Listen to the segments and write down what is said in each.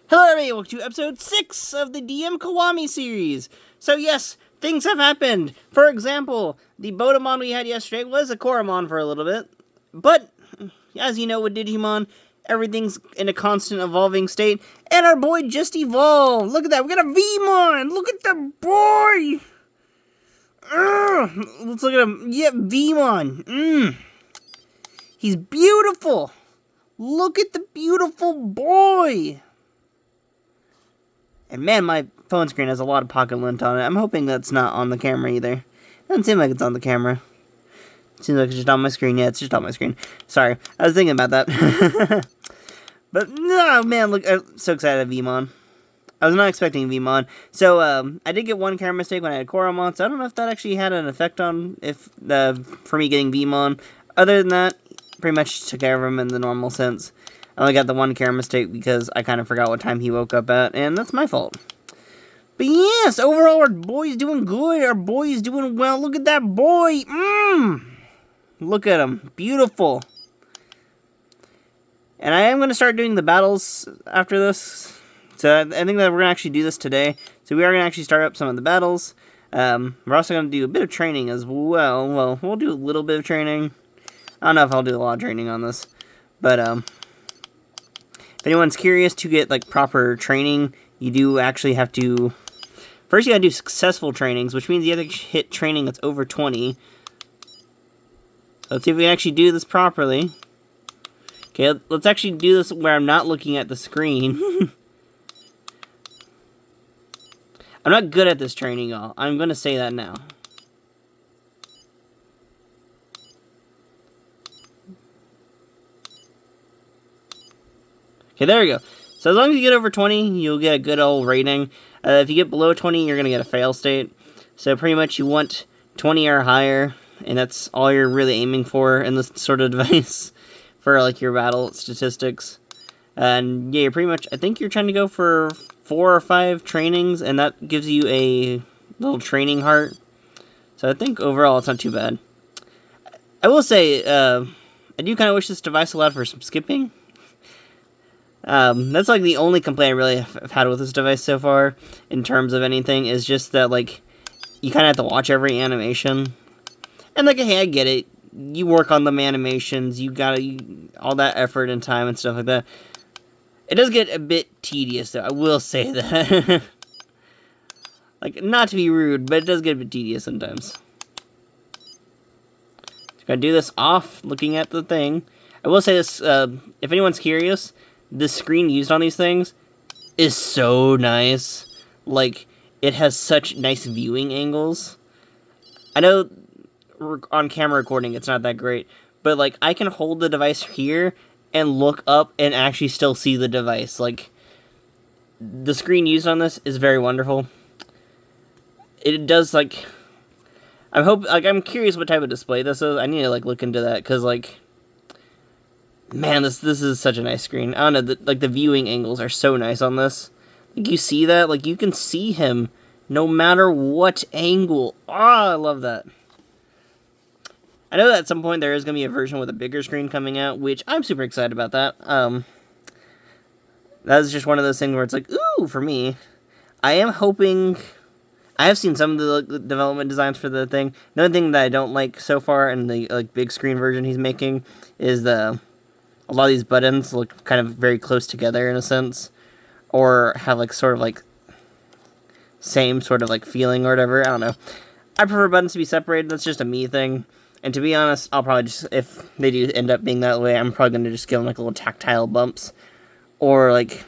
Hello everybody, welcome to episode 6 of the Kiwami series. So yes, things have happened. For example, the Botamon we had yesterday was a Koromon for a little bit. But, as you know with Digimon, everything's in a constant evolving state. And our boy just evolved. Look at that, we got a Vmon! Look at the boy! Let's look at him. Yeah, Vmon. He's beautiful. Look at the beautiful boy. And man, my phone screen has a lot of pocket lint on it. I'm hoping that's not on the camera either. Doesn't seem like it's on the camera. Seems like it's just on my screen. Yeah, it's just on my screen. Sorry, I was thinking about that. But no, man, look, I'm so excited at Vmon. I was not expecting Vmon. So I did get one camera mistake when I had Koromon. So I don't know if that actually had an effect on for me getting Vmon. Other than that, pretty much took care of him in the normal sense. I only got the one camera mistake because I kind of forgot what time he woke up at, and that's my fault. But yes, overall, our boy's doing good. Our boy's doing well. Look at that boy. Look at him. Beautiful. And I am going to start doing the battles after this. So I think that we're going to actually do this today. So we are going to actually start up some of the battles. We're also going to do a bit of training as well. Well, we'll do a little bit of training. I don't know if I'll do a lot of training on this. But, if anyone's curious to get, like, proper training, you do actually have to... First, you gotta do successful trainings, which means you have to hit training that's over 20. Let's see if we can actually do this properly. Okay, let's actually do this where I'm not looking at the screen. I'm not good at this training, y'all. I'm gonna say that now. Okay, there we go. So as long as you get over 20, you'll get a good old rating. If you get below 20, you're going to get a fail state. So pretty much you want 20 or higher, and that's all you're really aiming for in this sort of device for like your battle statistics. And yeah, you're pretty much, I think you're trying to go for 4 or 5 trainings, and that gives you a little training heart. So I think overall it's not too bad. I will say, I do kind of wish this device allowed for some skipping. That's like the only complaint I really have had with this device so far, in terms of anything, is just that, like, you kind of have to watch every animation. And, like, hey, I get it. You work on them animations, you gotta, all that effort and time and stuff like that. It does get a bit tedious, though, I will say that. Like, not to be rude, but it does get a bit tedious sometimes. Just gotta do this off, looking at the thing. I will say this, if anyone's curious, the screen used on these things is so nice. Like, it has such nice viewing angles. I know on camera recording it's not that great, but like, I can hold the device here and look up and actually still see the device. Like, the screen used on this is very wonderful. It does, like, I'm curious what type of display this is. I need to, like, look into that, because, like, man, this is such a nice screen. I don't know, the viewing angles are so nice on this. Like, you see that? Like, you can see him no matter what angle. Ah, I love that. I know that at some point there is going to be a version with a bigger screen coming out, which I'm super excited about that. That's just one of those things where it's like, ooh, for me. I am hoping... I have seen some of the development designs for the thing. The only thing that I don't like so far in the, like, big screen version he's making is a lot of these buttons look kind of very close together in a sense, or have like sort of like same sort of like feeling or whatever. I don't know. I prefer buttons to be separated. That's just a me thing. And to be honest, I'll probably just, if they do end up being that way, I'm probably going to just give them like little tactile bumps, or like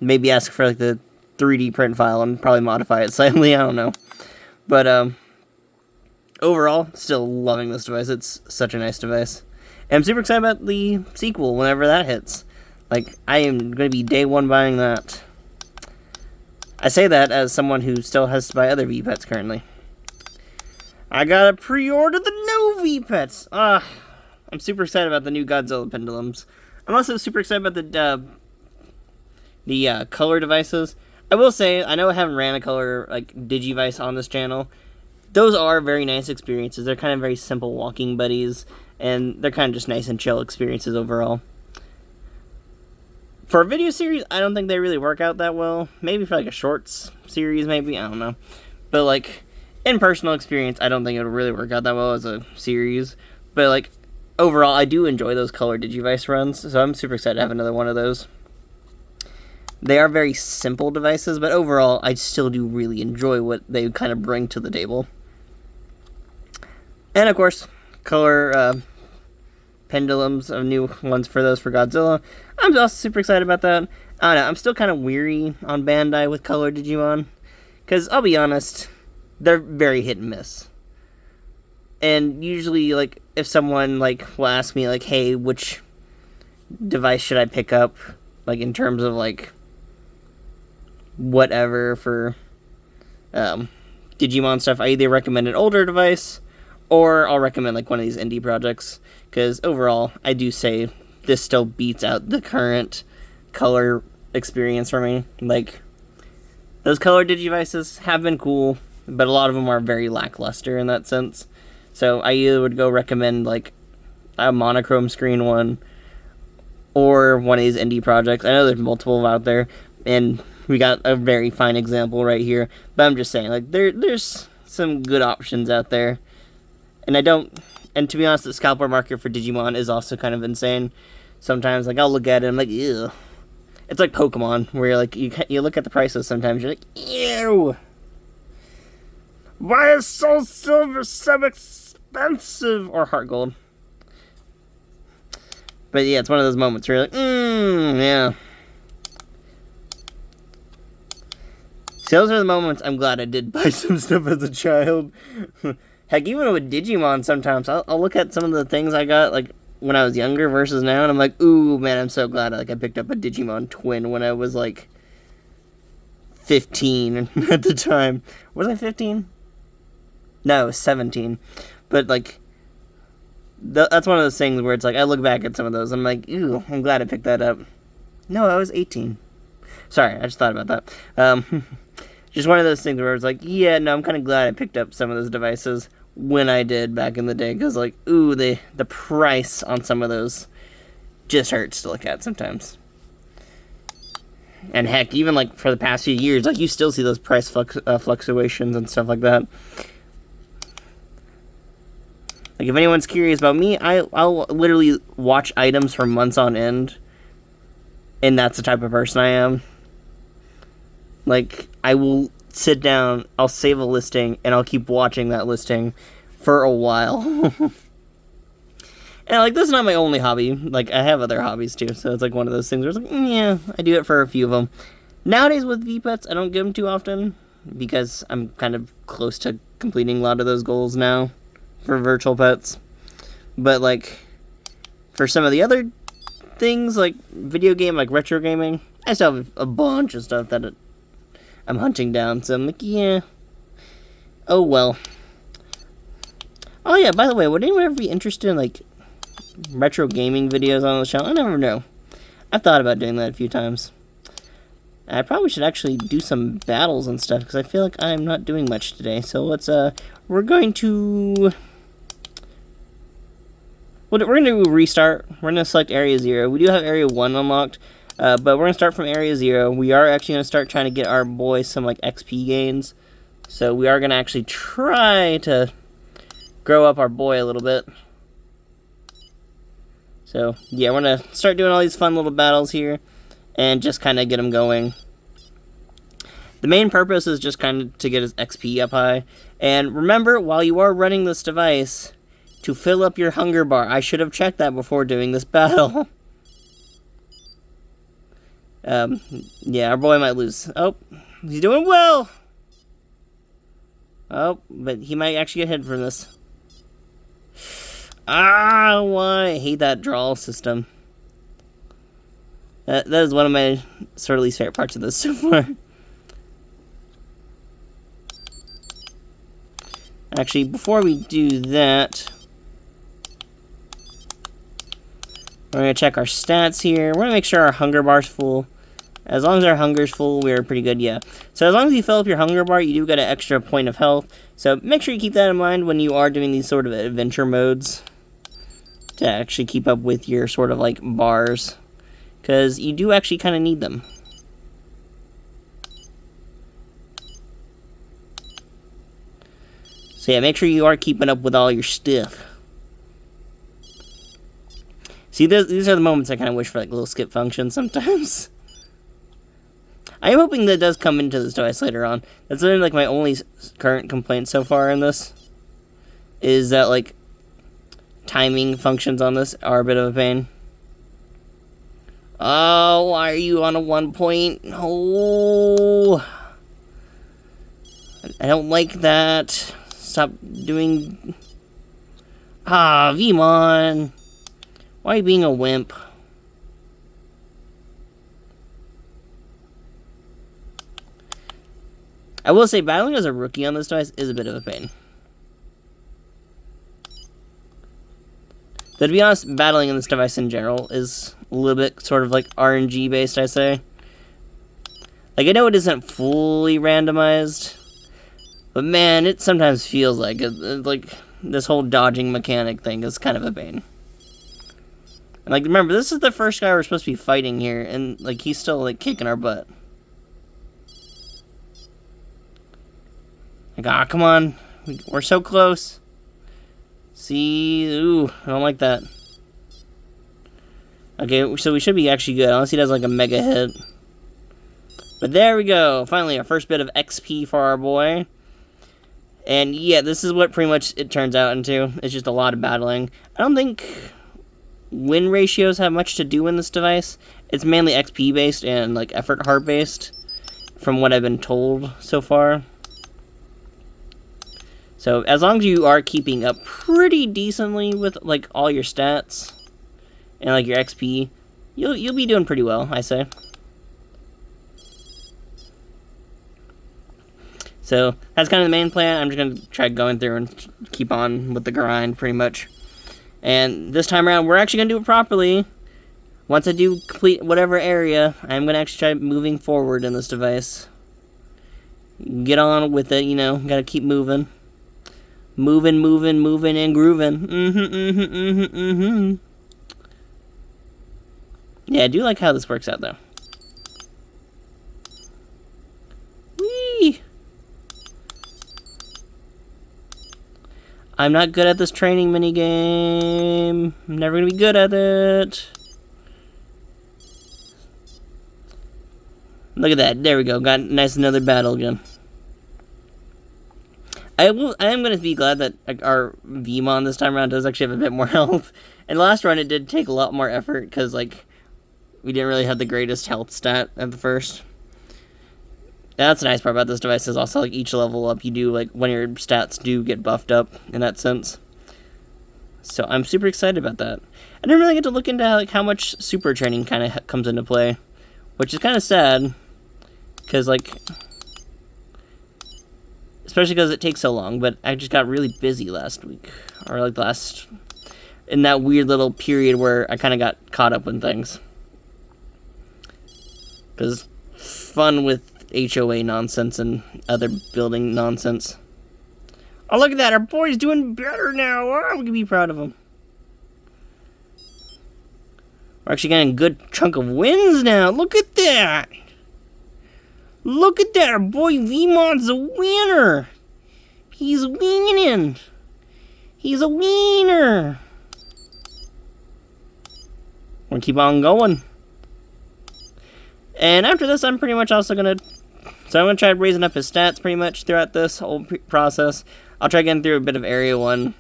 maybe ask for like the 3D print file and probably modify it slightly. I don't know. But overall, still loving this device. It's such a nice device. And I'm super excited about the sequel whenever that hits. Like, I am going to be day one buying that. I say that as someone who still has to buy other V-Pets currently. I gotta pre-order the new V-Pets! I'm super excited about the new Godzilla pendulums. I'm also super excited about the color devices. I will say, I know I haven't ran a color, like, Digivice on this channel. Those are very nice experiences. They're kind of very simple walking buddies, and they're kind of just nice and chill experiences overall. For a video series, I don't think they really work out that well. Maybe for like a shorts series, maybe, I don't know. But like, in personal experience, I don't think it would really work out that well as a series. But like, overall, I do enjoy those color Digivice runs, so I'm super excited to have another one of those. They are very simple devices, but overall, I still do really enjoy what they kind of bring to the table. And of course, color pendulums of new ones for those for Godzilla. I'm also super excited about that. I don't know, I'm still kind of weary on Bandai with color Digimon, because I'll be honest, they're very hit and miss. And usually, like, if someone, like, will ask me, like, hey, which device should I pick up, like, in terms of, like, whatever for Digimon stuff, I either recommend an older device, or I'll recommend, like, one of these indie projects, because overall, I do say this still beats out the current color experience for me. Like, those color Digivices have been cool, but a lot of them are very lackluster in that sense. So I either would go recommend, like, a monochrome screen one, or one of these indie projects. I know there's multiple out there, and we got a very fine example right here, but I'm just saying, like, there's some good options out there. And to be honest, the scalper market for Digimon is also kind of insane. Sometimes, like, I'll look at it and I'm like, ew. It's like Pokemon, where you're like, you look at the prices sometimes, you're like, ew. Why is Soul Silver so expensive? Or Heart Gold. But yeah, it's one of those moments where you're like, yeah. See, those are the moments I'm glad I did buy some stuff as a child. Heck, even with Digimon sometimes, I'll look at some of the things I got, like, when I was younger versus now, and I'm like, ooh, man, I'm so glad I picked up a Digimon twin when I was, like, 15 at the time. Was I 15? No, I was 17. But, like, that's one of those things where it's like, I look back at some of those, and I'm like, ooh, I'm glad I picked that up. No, I was 18. Sorry, I just thought about that. Just one of those things where it's like, yeah, no, I'm kind of glad I picked up some of those devices when I did back in the day, because, like, ooh, the price on some of those just hurts to look at sometimes. And heck, even, like, for the past few years, like, you still see those price fluctuations and stuff like that. Like, if anyone's curious about me, I'll literally watch items for months on end, and that's the type of person I am. Like, I will sit down, I'll save a listing, and I'll keep watching that listing for a while. And, like, this is not my only hobby. Like, I have other hobbies, too, so it's, like, one of those things where it's like, yeah, I do it for a few of them. Nowadays, with V-Pets, I don't get them too often, because I'm kind of close to completing a lot of those goals now for virtual pets. But, like, for some of the other things, like video game, like retro gaming, I still have a bunch of stuff that I'm hunting down, so I'm like, yeah. Oh, well. Oh, yeah, by the way, would anyone ever be interested in, like, retro gaming videos on the channel? I never know. I've thought about doing that a few times. I probably should actually do some battles and stuff, because I feel like I'm not doing much today. So let's, we're going to restart. We're going to select Area 0. We do have Area 1 unlocked. But we're going to start from Area 0. We are actually going to start trying to get our boy some, like, XP gains. So we are going to actually try to grow up our boy a little bit. So, yeah, we're going to start doing all these fun little battles here. And just kind of get him going. The main purpose is just kind of to get his XP up high. And remember, while you are running this device, to fill up your hunger bar. I should have checked that before doing this battle. Yeah, our boy might lose. Oh, he's doing well! Oh, but he might actually get hit from this. Ah, why? I hate that draw system. That is one of my sort of least favorite parts of this so far. Actually, before we do that, we're going to check our stats here. We're going to make sure our hunger bar's full. As long as our hunger's full, we're pretty good, yeah. So as long as you fill up your hunger bar, you do get an extra point of health. So make sure you keep that in mind when you are doing these sort of adventure modes, to actually keep up with your sort of, like, bars. because you do actually kind of need them. So yeah, make sure you are keeping up with all your stuff. See, these are the moments I kind of wish for, like, little skip functions sometimes. I am hoping that does come into this device later on. That's really, like, my only current complaint so far in this. Is that, like, timing functions on this are a bit of a pain. Oh, why are you on a 1 point? Oh, I don't like that. Stop doing... Ah, Vmon. Why are you being a wimp? I will say, battling as a rookie on this device is a bit of a pain. But to be honest, battling in this device in general is a little bit sort of like RNG based, I say. Like, I know it isn't fully randomized, but man, it sometimes feels like this whole dodging mechanic thing is kind of a pain. And, like, remember, this is the first guy we're supposed to be fighting here, and, like, he's still, like, kicking our butt. Like, ah, come on. We're so close. See? Ooh, I don't like that. Okay, so we should be actually good, unless he does, like, a mega hit. But there we go. Finally, our first bit of XP for our boy. And, yeah, this is what pretty much it turns out into. It's just a lot of battling. I don't think win ratios have much to do in this device. It's mainly XP based and like effort heart based from what I've been told so far. So as long as you are keeping up pretty decently with like all your stats and like your XP, you'll be doing pretty well, I say. So that's kind of the main plan. I'm just going to try going through and keep on with the grind pretty much. And this time around, we're actually going to do it properly. Once I do complete whatever area, I'm going to actually try moving forward in this device. Get on with it, you know. Got to keep moving. Moving, and grooving. Yeah, I do like how this works out, though. Whee! I'm not good at this training minigame. I'm never going to be good at it. Look at that. There we go. Got nice another battle again. I am going to be glad that like, our Vmon this time around does actually have a bit more health. And last run it did take a lot more effort because like we didn't really have the greatest health stat at the first. That's the nice part about this device is also, like, each level up you do, like, when your stats do get buffed up, in that sense. So, I'm super excited about that. I didn't really get to look into, like, how much super training kind of comes into play. Which is kind of sad. Because, like... Especially because it takes so long, but I just got really busy last week. Or, like, in that weird little period where I kind of got caught up in things. Because fun with HOA nonsense and other building nonsense. Oh, look at that. Our boy's doing better now. Oh, we can be proud of him. We're actually getting a good chunk of wins now. Look at that. Look at that. Our boy Vmon's a winner. He's winning. He's a wiener. We're going to keep on going. And after this, I'm pretty much also going to... So I'm going to try raising up his stats pretty much throughout this whole process. I'll try getting through a bit of Area 1.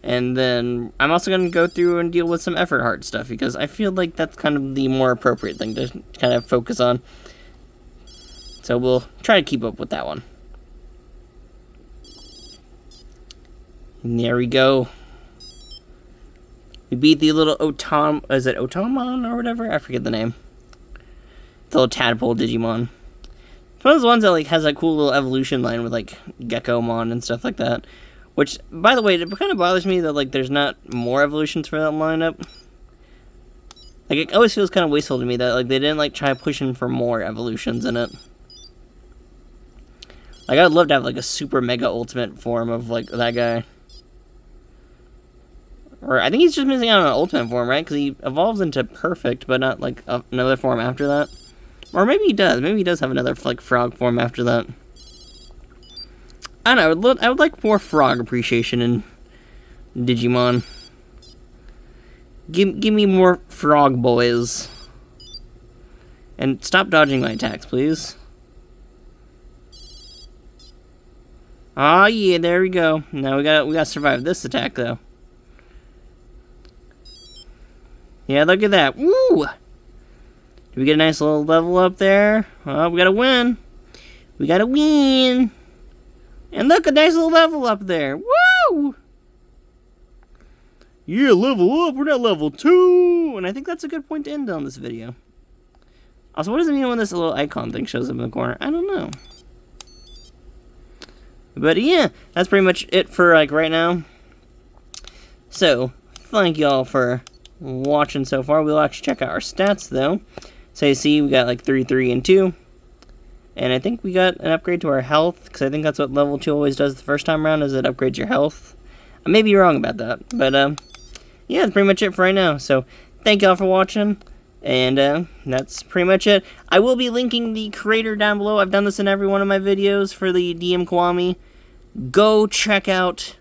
And then I'm also going to go through and deal with some effort heart stuff. Because I feel like that's kind of the more appropriate thing to kind of focus on. So we'll try to keep up with that one. And there we go. We beat the little is it Otamon or whatever? I forget the name. The little tadpole Digimon. It's one of those ones that like has a cool little evolution line with like Geckomon and stuff like that. Which, by the way, it kind of bothers me that like there's not more evolutions for that lineup. Like it always feels kind of wasteful to me that like they didn't like try pushing for more evolutions in it. Like I'd love to have like a super mega ultimate form of like that guy. Or I think he's just missing out on an ultimate form, right? Because he evolves into perfect, but not, like, another form after that. Or maybe he does. Maybe he does have another, like, frog form after that. I don't know. I would like more frog appreciation in Digimon. Give me more frog boys. And stop dodging my attacks, please. Ah, yeah, there we go. Now we gotta survive this attack, though. Yeah, look at that. Woo! Did we get a nice little level up there? Oh, we gotta win. We gotta win. And look, a nice little level up there. Woo! Yeah, level up. We're at level 2. And I think that's a good point to end on this video. Also, what does it mean when this little icon thing shows up in the corner? I don't know. But yeah, that's pretty much it for, like, right now. So, thank y'all for watching so far. We'll actually check out our stats, though. So you see, we got, like, 3, 3, and 2. And I think we got an upgrade to our health, because I think that's what level 2 always does the first time around, is it upgrades your health. I may be wrong about that, but, yeah, that's pretty much it for right now. So, thank y'all for watching. And that's pretty much it. I will be linking the creator down below. I've done this in every one of my videos for the DM Kiwami. Go check out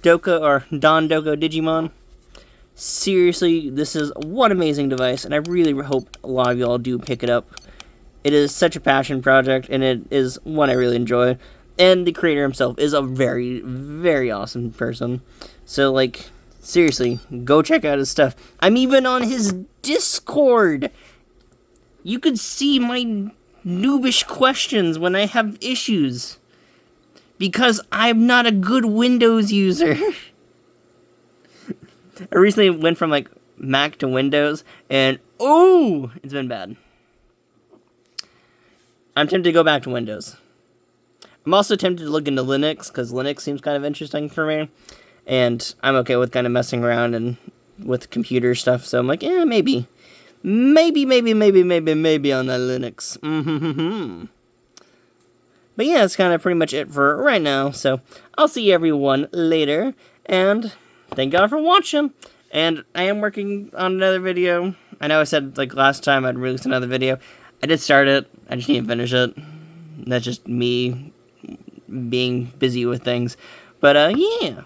Doka or Don Doko Digimon. Seriously, this is one amazing device, and I really hope a lot of y'all do pick it up. It is such a passion project, and it is one I really enjoy. And the creator himself is a very, very awesome person. So, like, seriously, go check out his stuff. I'm even on his Discord. You could see my noobish questions when I have issues. Because I'm not a good Windows user. I recently went from, like, Mac to Windows, and, oh, it's been bad. I'm tempted to go back to Windows. I'm also tempted to look into Linux, because Linux seems kind of interesting for me. And I'm okay with kind of messing around and with computer stuff, so I'm like, yeah, maybe. Maybe on that Linux. But yeah, that's kind of pretty much it for right now, so I'll see everyone later, and thank God for watching. And I am working on another video. I know I said, like, last time I'd release another video. I did start it, I just need to finish it. That's just me being busy with things. But, yeah.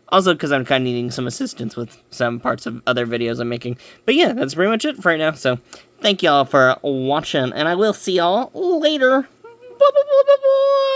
Also, because I'm kind of needing some assistance with some parts of other videos I'm making. But yeah, that's pretty much it for right now. So, thank y'all for watching, and I will see y'all later. Bye.